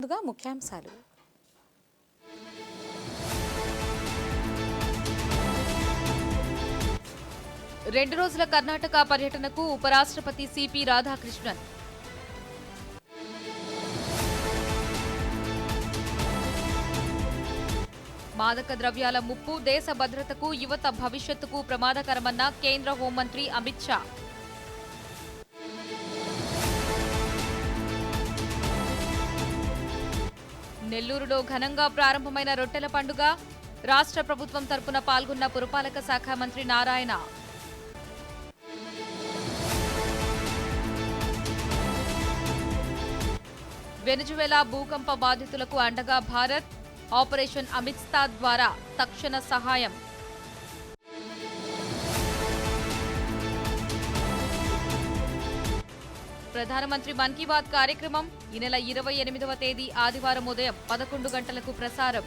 ముందుగా ముఖ్యాంశాలు. రెండు రోజుల కర్ణాటక పర్యటనకు ఉపరాష్ట్రపతి సిపి రాధాకృష్ణన్. మాదక ద్రవ్యాల ముప్పు దేశ భద్రతకు, యువత భవిష్యత్తుకు ప్రమాదకరమన్న కేంద్ర హోంమంత్రి అమిత్ షా. నెల్లూరులో ఘనంగా ప్రారంభమైన రొట్టెల పండుగ. రాష్ట్ర ప్రభుత్వం తరపున పాల్గొన్న పురపాలక శాఖ మంత్రి నారాయణ. వెనుజువేలా భూకంప బాధితులకు అండగా భారత్. ఆపరేషన్ అమిత్స్తా ద్వారా తక్షణ సహాయం. ప్రధానమంత్రి మన్ కీ బాత్ కార్యక్రమం ఈ నెల 28వ తేదీ ఆదివారం ఉదయం 11 గంటలకు ప్రసారం.